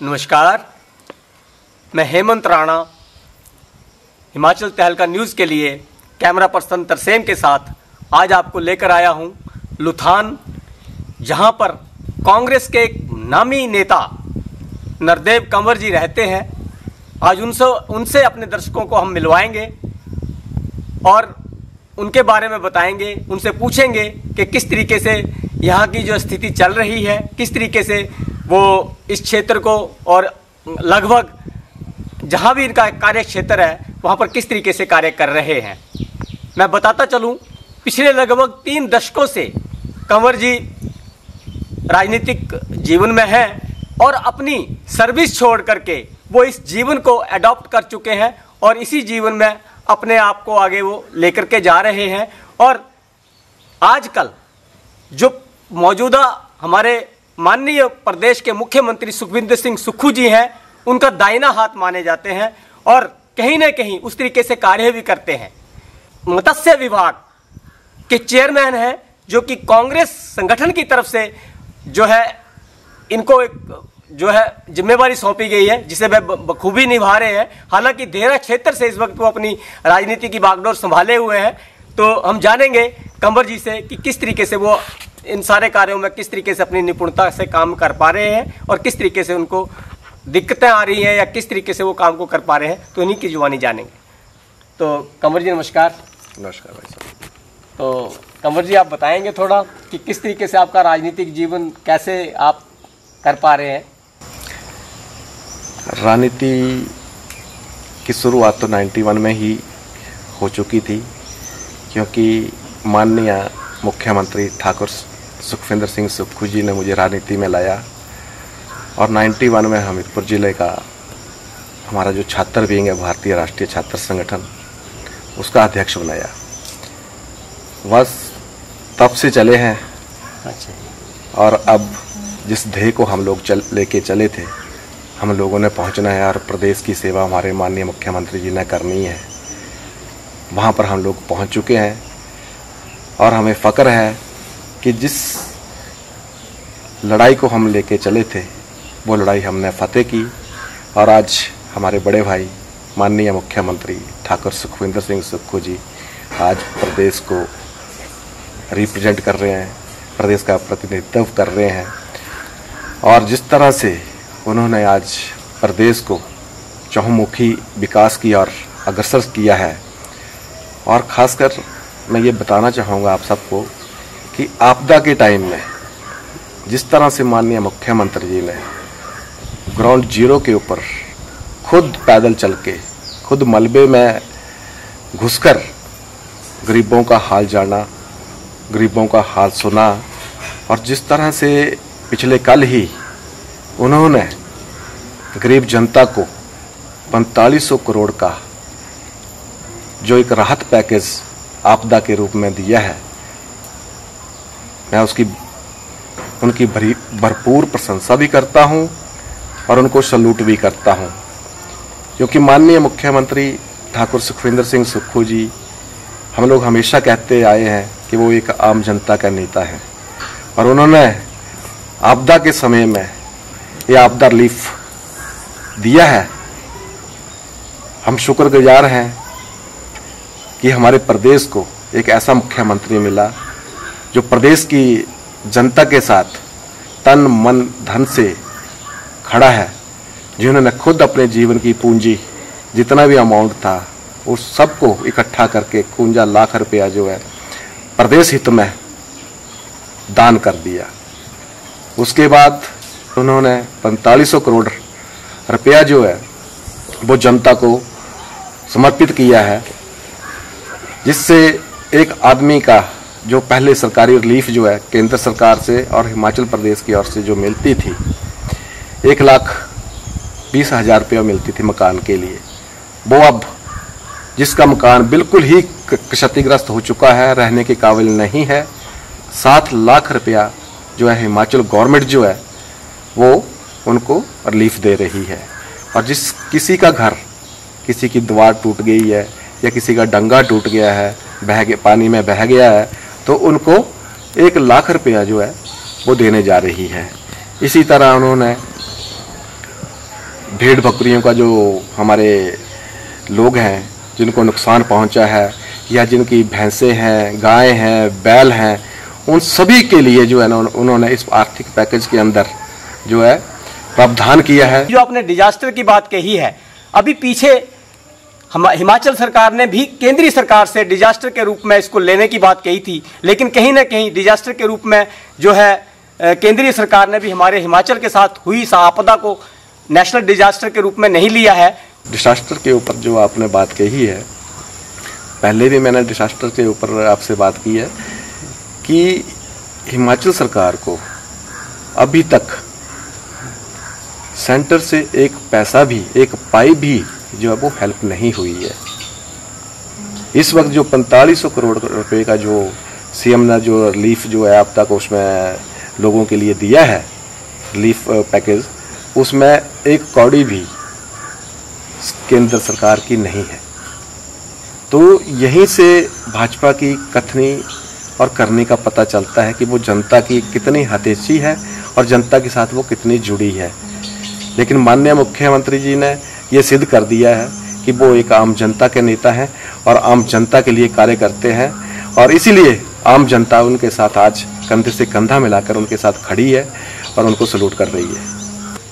नमस्कार, मैं हेमंत राणा हिमाचल तहलका न्यूज़ के लिए कैमरा पर्सन तरसेम के साथ आज आपको लेकर आया हूं लुथान, जहां पर कांग्रेस के एक नामी नेता नरदेव कंवर जी रहते हैं। आज उनसे अपने दर्शकों को हम मिलवाएंगे और उनके बारे में बताएंगे, उनसे पूछेंगे कि किस तरीके से यहाँ की जो स्थिति चल रही है, किस तरीके से वो इस क्षेत्र को और लगभग जहाँ भी इनका कार्य क्षेत्र है वहाँ पर किस तरीके से कार्य कर रहे हैं। मैं बताता चलूँ, पिछले लगभग 3 दशकों से कंवर जी राजनीतिक जीवन में हैं और अपनी सर्विस छोड़ करके वो इस जीवन को एडॉप्ट कर चुके हैं और इसी जीवन में अपने आप को आगे वो लेकर के जा रहे हैं। और आजकल जो मौजूदा हमारे माननीय प्रदेश के मुख्यमंत्री सुखविंदर सिंह सुक्खू जी हैं, उनका दाहिना हाथ माने जाते हैं और कहीं ना कहीं उस तरीके से कार्य भी करते हैं। मत्स्य विभाग के चेयरमैन हैं, जो कि कांग्रेस संगठन की तरफ से जो है इनको एक जो है जिम्मेवारी सौंपी गई है, जिसे वे बखूबी निभा रहे हैं। हालांकि देहरा क्षेत्र से इस वक्त वो अपनी राजनीति की बागडोर संभाले हुए हैं। तो हम जानेंगे कंवर जी से कि किस तरीके से वो इन सारे कार्यों में किस तरीके से अपनी निपुणता से काम कर पा रहे हैं और किस तरीके से उनको दिक्कतें आ रही हैं या किस तरीके से वो काम को कर पा रहे हैं। तो इन्हीं की जुबानी जानेंगे। तो कंवर जी नमस्कार। नमस्कार भाई साहब। तो कंवर जी आप बताएंगे थोड़ा कि किस तरीके से आपका राजनीतिक जीवन कैसे आप कर पा रहे हैं। राजनीति की शुरुआत तो 91 में ही हो चुकी थी, क्योंकि माननीय मुख्यमंत्री ठाकुर सुखविंदर सिंह सुक्खू जी ने मुझे राजनीति में लाया और 91 में हमीरपुर जिले का हमारा जो छात्र विंग है भारतीय राष्ट्रीय छात्र संगठन, उसका अध्यक्ष बनाया। बस तब से चले हैं। अच्छा। और अब जिस ध्येय को हम लोग लेके चले थे, हम लोगों ने पहुंचना है और प्रदेश की सेवा हमारे माननीय मुख्यमंत्री जी ने करनी है। वहाँ पर हम लोग पहुँच चुके हैं और हमें फ़क्र है कि जिस लड़ाई को हम लेके चले थे वो लड़ाई हमने फतेह की और आज हमारे बड़े भाई माननीय मुख्यमंत्री ठाकुर सुखविंदर सिंह सुक्खू जी आज प्रदेश को रिप्रेजेंट कर रहे हैं, प्रदेश का प्रतिनिधित्व कर रहे हैं। और जिस तरह से उन्होंने आज प्रदेश को चहुमुखी विकास की और अग्रसर किया है, और ख़ासकर मैं ये बताना चाहूँगा आप सबको कि आपदा के टाइम में जिस तरह से माननीय मुख्यमंत्री जी ने ग्राउंड जीरो के ऊपर खुद पैदल चल के, खुद मलबे में घुसकर गरीबों का हाल जाना, गरीबों का हाल सुना, और जिस तरह से पिछले कल ही उन्होंने गरीब जनता को 4500 करोड़ का जो एक राहत पैकेज आपदा के रूप में दिया है, मैं उनकी भरपूर प्रशंसा भी करता हूं और उनको सल्यूट भी करता हूं, क्योंकि माननीय मुख्यमंत्री ठाकुर सुखविंदर सिंह सुक्खू जी, हम लोग हमेशा कहते आए हैं कि वो एक आम जनता का नेता है और उन्होंने आपदा के समय में ये आपदा रिलीफ दिया है। हम शुक्रगुजार हैं कि हमारे प्रदेश को एक ऐसा मुख्यमंत्री मिला जो प्रदेश की जनता के साथ तन मन धन से खड़ा है, जिन्होंने खुद अपने जीवन की पूंजी जितना भी अमाउंट था उस सबको इकट्ठा करके 51 लाख रुपया जो है प्रदेश हित में दान कर दिया। उसके बाद उन्होंने 4500 करोड़ रुपया जो है वो जनता को समर्पित किया है, जिससे एक आदमी का जो पहले सरकारी रिलीफ जो है केंद्र सरकार से और हिमाचल प्रदेश की ओर से जो मिलती थी 1,20,000 रुपया मिलती थी मकान के लिए, वो अब जिसका मकान बिल्कुल ही क्षतिग्रस्त हो चुका है, रहने के काबिल नहीं है, 7 लाख रुपया जो है हिमाचल गवर्नमेंट जो है वो उनको रिलीफ दे रही है। और जिस किसी का घर, किसी की दीवार टूट गई है या किसी का डंगा टूट गया है, पानी में बह गया है, तो उनको 1 लाख रुपया जो है वो देने जा रही है। इसी तरह उन्होंने भेड़ बकरियों का जो हमारे लोग हैं जिनको नुकसान पहुंचा है, या जिनकी भैंसें हैं, गायें हैं, बैल हैं, उन सभी के लिए जो है ना उन्होंने इस आर्थिक पैकेज के अंदर जो है प्रावधान किया है। जो आपने डिजास्टर की बात कही है, अभी पीछे हिमाचल सरकार ने भी केंद्रीय सरकार से डिजास्टर के रूप में इसको लेने की बात कही थी, लेकिन कहीं ना कहीं डिजास्टर के रूप में जो है केंद्रीय सरकार ने भी हमारे हिमाचल के साथ हुई इस आपदा को नेशनल डिजास्टर के रूप में नहीं लिया है। डिजास्टर के ऊपर जो आपने बात कही है, पहले भी मैंने डिजास्टर के ऊपर आपसे बात की है कि हिमाचल सरकार को अभी तक सेंटर से एक पैसा भी, एक पाई भी जो है वो हेल्प नहीं हुई है। इस वक्त जो 4500 करोड़ रुपए का जो सीएम ने जो रिलीफ जो है आपदा को उसमें लोगों के लिए दिया है, रिलीफ पैकेज, उसमें एक कौड़ी भी केंद्र सरकार की नहीं है। तो यहीं से भाजपा की कथनी और करने का पता चलता है कि वो जनता की कितनी हतेशी है और जनता के साथ वो कितनी जुड़ी है। लेकिन माननीय मुख्यमंत्री जी ने ये सिद्ध कर दिया है कि वो एक आम जनता के नेता हैं और आम जनता के लिए कार्य करते हैं, और इसीलिए आम जनता उनके साथ आज कंधे से कंधा मिलाकर उनके साथ खड़ी है और उनको सलूट कर रही है।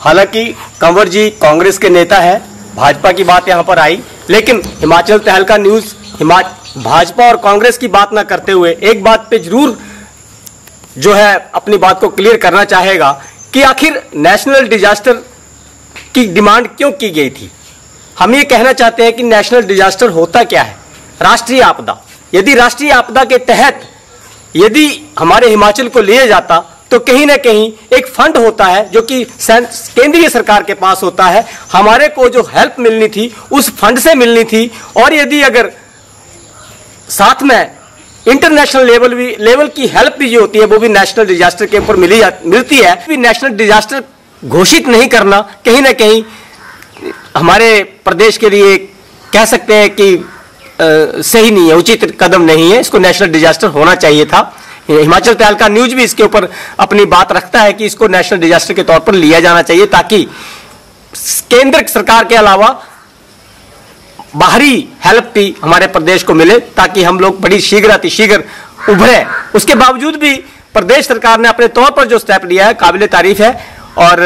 हालांकि कंवर जी कांग्रेस के नेता हैं, भाजपा की बात यहां पर आई, लेकिन हिमाचल तहलका न्यूज भाजपा और कांग्रेस की बात ना करते हुए एक बात पे जरूर जो है अपनी बात को क्लियर करना चाहेगा कि आखिर नेशनल डिजास्टर की डिमांड क्यों की गई थी। हम ये कहना चाहते हैं कि नेशनल डिजास्टर होता क्या है? राष्ट्रीय आपदा। यदि राष्ट्रीय आपदा के तहत यदि हमारे हिमाचल को लिया जाता तो कहीं ना कहीं एक फंड होता है जो कि केंद्रीय सरकार के पास होता है, हमारे को जो हेल्प मिलनी थी उस फंड से मिलनी थी, और यदि अगर साथ में इंटरनेशनल लेवल की हेल्प भी जो होती है वो भी नेशनल डिजास्टर के ऊपर मिलती है। भी नेशनल डिजास्टर घोषित नहीं करना कहीं ना कहीं हमारे प्रदेश के लिए कह सकते हैं कि सही नहीं है, उचित कदम नहीं है। इसको नेशनल डिजास्टर होना चाहिए था। हिमाचल तहलका न्यूज भी इसके ऊपर अपनी बात रखता है कि इसको नेशनल डिजास्टर के तौर पर लिया जाना चाहिए, ताकि केंद्र सरकार के अलावा बाहरी हेल्प भी हमारे प्रदेश को मिले, ताकि हम लोग बड़ी शीघ्र अतिशीघ्र उभरे। उसके बावजूद भी प्रदेश सरकार ने अपने तौर पर जो स्टेप लिया है काबिले तारीफ है, और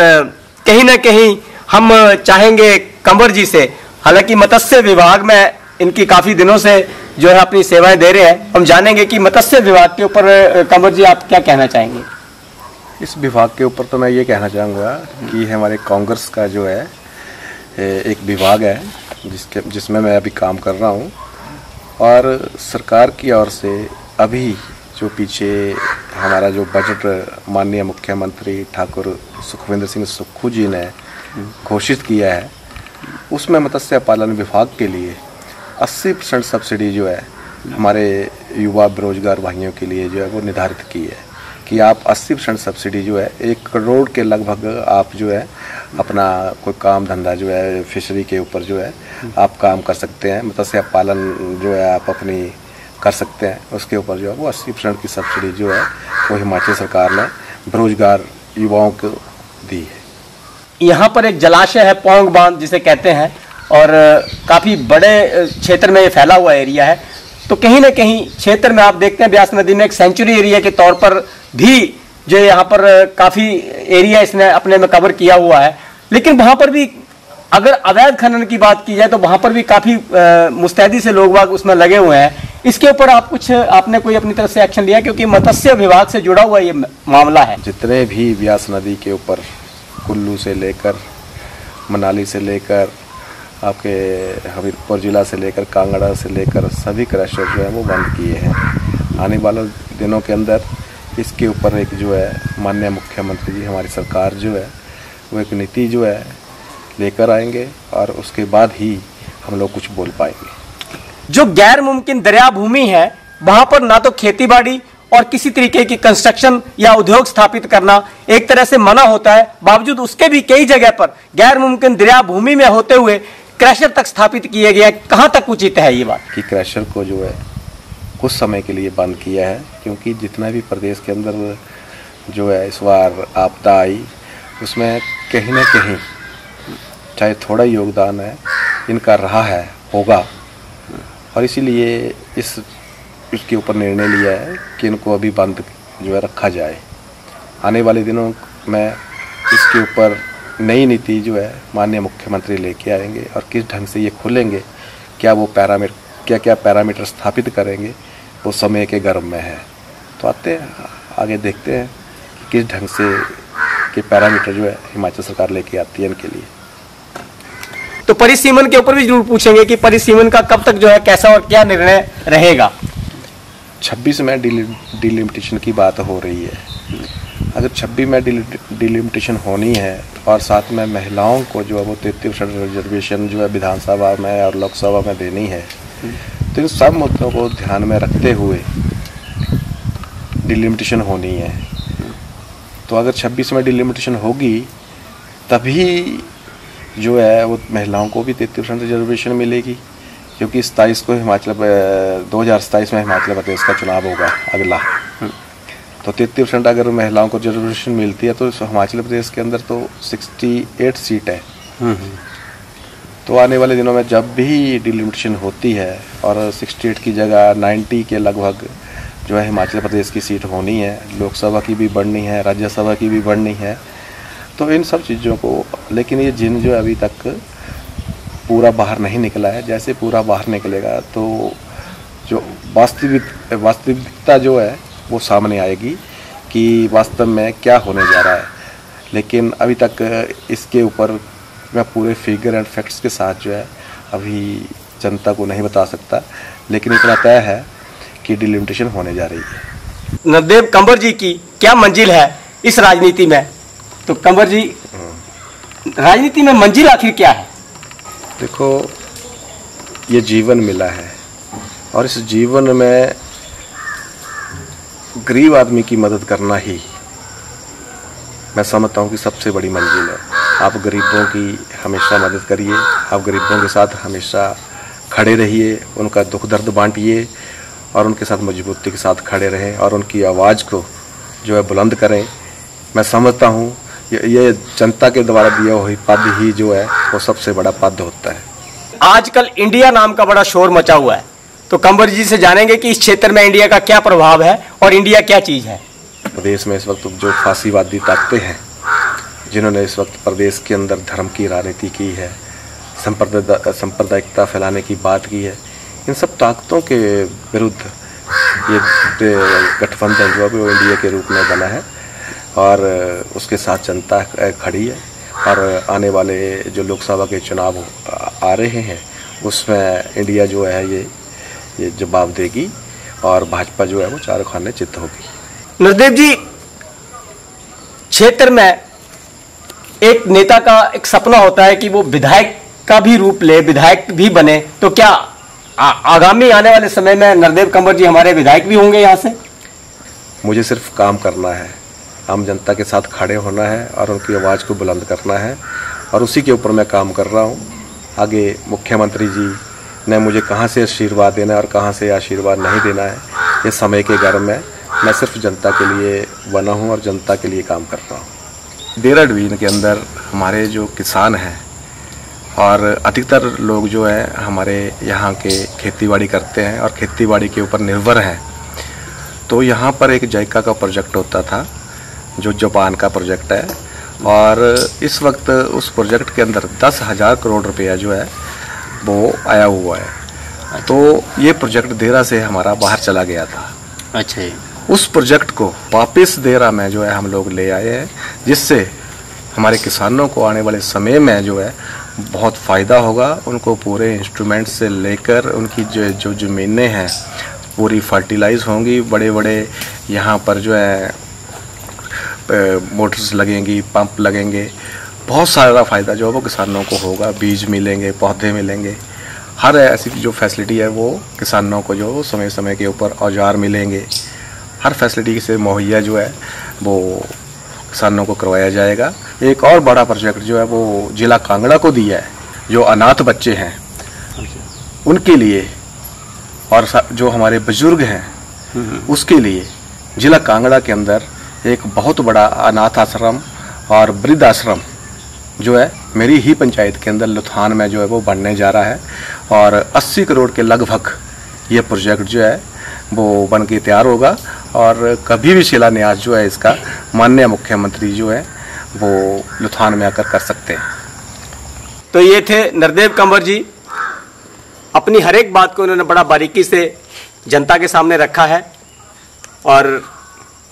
कहीं ना कहीं हम चाहेंगे कंवर जी से, हालांकि मत्स्य विभाग में इनकी काफी दिनों से जो है अपनी सेवाएं दे रहे हैं, हम जानेंगे कि मत्स्य विभाग के ऊपर कंवर जी आप क्या कहना चाहेंगे? इस विभाग के ऊपर तो मैं ये कहना चाहूँगा कि हमारे कांग्रेस का जो है एक विभाग है जिसमें मैं अभी काम कर रहा हूँ, और सरकार की ओर से अभी जो पीछे हमारा जो बजट माननीय मुख्यमंत्री ठाकुर सुखविंदर सिंह सुक्खू जी ने घोषित किया है, उसमें मत्स्य पालन विभाग के लिए 80% सब्सिडी जो है हमारे युवा बेरोजगार भाइयों के लिए जो है वो निर्धारित की है कि आप 80% सब्सिडी जो है 1 करोड़ के लगभग आप जो है अपना कोई काम धंधा जो है फिशरी के ऊपर जो है आप काम कर सकते हैं, मत्स्य पालन जो है आप अपनी कर सकते हैं। उसके ऊपर जो है वो 80% की सब्सिडी जो है वो हिमाचल सरकार ने बेरोजगार युवाओं को दी है। यहाँ पर एक जलाशय है, पौंग बांध जिसे कहते हैं, और काफ़ी बड़े क्षेत्र में ये फैला हुआ एरिया है। तो कहीं ना कहीं क्षेत्र में आप देखते हैं ब्यास नदी में एक सेंचुरी एरिया के तौर पर भी जो यहाँ पर काफ़ी एरिया इसने अपने में कवर किया हुआ है, लेकिन वहाँ पर भी अगर अवैध खनन की बात की जाए तो वहाँ पर भी काफ़ी मुस्तैदी से लोग बाग उसमें लगे हुए हैं। इसके ऊपर आपने कोई अपनी तरफ से एक्शन लिया, क्योंकि मत्स्य विभाग से जुड़ा हुआ ये मामला है। जितने भी ब्यास नदी के ऊपर कुल्लू से लेकर मनाली से लेकर आपके हमीरपुर जिला से लेकर कांगड़ा से लेकर सभी क्रशर जो है वो बंद किए हैं। आने वाले दिनों के अंदर इसके ऊपर एक जो है माननीय मुख्यमंत्री जी हमारी सरकार जो है वो एक नीति जो है लेकर आएंगे, और उसके बाद ही हम लोग कुछ बोल पाएंगे। जो गैर मुमकिन दरिया भूमि है वहां पर ना तो खेती बाड़ी और किसी तरीके की कंस्ट्रक्शन या उद्योग स्थापित करना एक तरह से मना होता है, बावजूद उसके भी कई जगह पर गैर मुमकिन दरिया भूमि में होते हुए क्रैशर तक स्थापित किए गए। कहां तक उचित है ये बात कि क्रैशर को जो है कुछ समय के लिए बंद किया है, क्योंकि जितना भी प्रदेश के अंदर जो है इस बार आपदा आई उसमें कहीं ना कहीं चाहे थोड़ा योगदान है इनका रहा है, होगा, और इसीलिए इसके ऊपर निर्णय लिया है कि इनको अभी बंद जो है रखा जाए। आने वाले दिनों में इसके ऊपर नई नीति जो है माननीय मुख्यमंत्री लेके आएंगे और किस ढंग से ये खुलेंगे, क्या वो क्या पैरामीटर स्थापित करेंगे, वो समय के गर्भ में है। तो आते हैं आगे देखते हैं किस ढंग से के पैरामीटर जो है हिमाचल सरकार लेके आती है इनके लिए। तो परिसीमन के ऊपर भी जरूर पूछेंगे कि परिसीमन का कब तक जो है कैसा और क्या निर्णय रहेगा। 26 में डिलिमिटेशन की बात हो रही है। अगर 26 में डिलिमिटेशन होनी है और साथ में महिलाओं को जो है वो 33% रिजर्वेशन जो है विधानसभा में और लोकसभा में देनी है, तो इन सब मुद्दों को ध्यान में रखते हुए डिलिमिटेशन होनी है। तो अगर 26 में डिलिमिटेशन होगी तभी जो है वो महिलाओं को भी 33% रिजर्वेशन मिलेगी, क्योंकि 27 को 2027 में हिमाचल प्रदेश का चुनाव होगा अगला। तो 33% अगर महिलाओं को रिजर्वेशन मिलती है तो हिमाचल प्रदेश के अंदर तो 68 सीट है। तो आने वाले दिनों में जब भी डिलिमिटेशन होती है और 68 की जगह 90 के लगभग जो है हिमाचल प्रदेश की सीट होनी है, लोकसभा की भी बढ़नी है, राज्यसभा की भी बढ़नी है, तो इन सब चीज़ों को, लेकिन ये जिन जो अभी तक पूरा बाहर नहीं निकला है, जैसे पूरा बाहर निकलेगा तो जो वास्तविकता जो है वो सामने आएगी कि वास्तव में क्या होने जा रहा है। लेकिन अभी तक इसके ऊपर मैं पूरे फिगर एंड फैक्ट्स के साथ जो है अभी जनता को नहीं बता सकता, लेकिन इतना तय है कि डिलिमिटेशन होने जा रही है। नरदेव कंवर जी की क्या मंजिल है इस राजनीति में? तो कंवर जी, राजनीति में मंजिल आखिर क्या है? देखो, ये जीवन मिला है और इस जीवन में गरीब आदमी की मदद करना ही मैं समझता हूँ कि सबसे बड़ी मंजिल है। आप गरीबों की हमेशा मदद करिए, आप गरीबों के साथ हमेशा खड़े रहिए, उनका दुख दर्द बांटिए और उनके साथ मजबूती के साथ खड़े रहें और उनकी आवाज़ को जो है बुलंद करें। मैं समझता हूँ ये जनता के द्वारा दिया हुई पद ही जो है वो सबसे बड़ा पद होता है। आजकल इंडिया नाम का बड़ा शोर मचा हुआ है, तो कंवर जी से जानेंगे कि इस क्षेत्र में इंडिया का क्या प्रभाव है और इंडिया क्या चीज़ है। प्रदेश में इस वक्त जो फांसीवादी ताकतें हैं, जिन्होंने इस वक्त प्रदेश के अंदर धर्म की राजनीति की है, सांप्रदायिकता फैलाने की बात की है, इन सब ताकतों के विरुद्ध ये गठबंधन जो है वो इंडिया के रूप में बना है और उसके साथ जनता खड़ी है। और आने वाले जो लोकसभा के चुनाव आ रहे हैं उसमें इंडिया जो है ये जवाब देगी और भाजपा जो है वो चारों खाने चित होगी। नरदेव जी, क्षेत्र में एक नेता का एक सपना होता है कि वो विधायक का भी रूप ले, विधायक भी बने, तो क्या आगामी आने वाले समय में नरदेव कंवर जी हमारे विधायक भी होंगे यहाँ से? मुझे सिर्फ काम करना है, आम जनता के साथ खड़े होना है और उनकी आवाज़ को बुलंद करना है और उसी के ऊपर मैं काम कर रहा हूँ। आगे मुख्यमंत्री जी ने मुझे कहाँ से आशीर्वाद देना है और कहाँ से आशीर्वाद नहीं देना है, ये समय के गर्भ में मैं सिर्फ जनता के लिए बना हूँ और जनता के लिए काम कर रहा हूँ। देरा डिवीजन के अंदर हमारे जो किसान हैं और अधिकतर लोग जो है हमारे यहाँ के खेतीबाड़ी करते हैं और खेतीबाड़ी के ऊपर निर्भर हैं। तो यहाँ पर एक जायका का प्रोजेक्ट होता था जो जापान का प्रोजेक्ट है और इस वक्त उस प्रोजेक्ट के अंदर 10,000 करोड़ रुपया जो है वो आया हुआ है। तो ये प्रोजेक्ट देरा से हमारा बाहर चला गया था। अच्छा, उस प्रोजेक्ट को वापस देरा में जो है हम लोग ले आए हैं, जिससे हमारे किसानों को आने वाले समय में जो है बहुत फ़ायदा होगा। उनको पूरे इंस्ट्रूमेंट से लेकर उनकी जो ज़मीनें हैं पूरी फर्टिलाइज होंगी। बड़े बड़े यहाँ पर जो है मोटर्स लगेंगी, पंप लगेंगे, बहुत सारा फ़ायदा जो है वो किसानों को होगा। बीज मिलेंगे, पौधे मिलेंगे, हर ऐसी जो फैसिलिटी है वो किसानों को जो समय समय के ऊपर औजार मिलेंगे। हर फैसिलिटी से मुहैया जो है वो किसानों को करवाया जाएगा। एक और बड़ा प्रोजेक्ट जो है वो जिला कांगड़ा को दिया है, जो अनाथ बच्चे हैं उनके लिए और जो हमारे बुजुर्ग हैं उसके लिए जिला कांगड़ा के अंदर एक बहुत बड़ा अनाथ आश्रम और वृद्ध आश्रम जो है मेरी ही पंचायत के अंदर लुथान में जो है वो बनने जा रहा है और 80 करोड़ के लगभग ये प्रोजेक्ट जो है वो बन के तैयार होगा और कभी भी शिलान्यास जो है इसका माननीय मुख्यमंत्री जो है वो लुथान में आकर कर सकते हैं। तो ये थे नरदेव कंवर जी। अपनी हर एक बात को उन्होंने बड़ा बारीकी से जनता के सामने रखा है और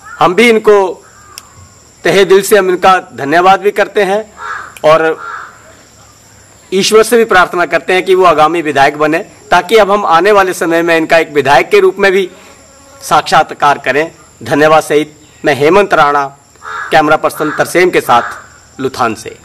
हम भी इनको तहे दिल से हम इनका धन्यवाद भी करते हैं और ईश्वर से भी प्रार्थना करते हैं कि वो आगामी विधायक बने, ताकि अब हम आने वाले समय में इनका एक विधायक के रूप में भी साक्षात्कार करें। धन्यवाद सहित मैं हेमंत राणा, कैमरा पर्सन तरसेम के साथ लुथान से।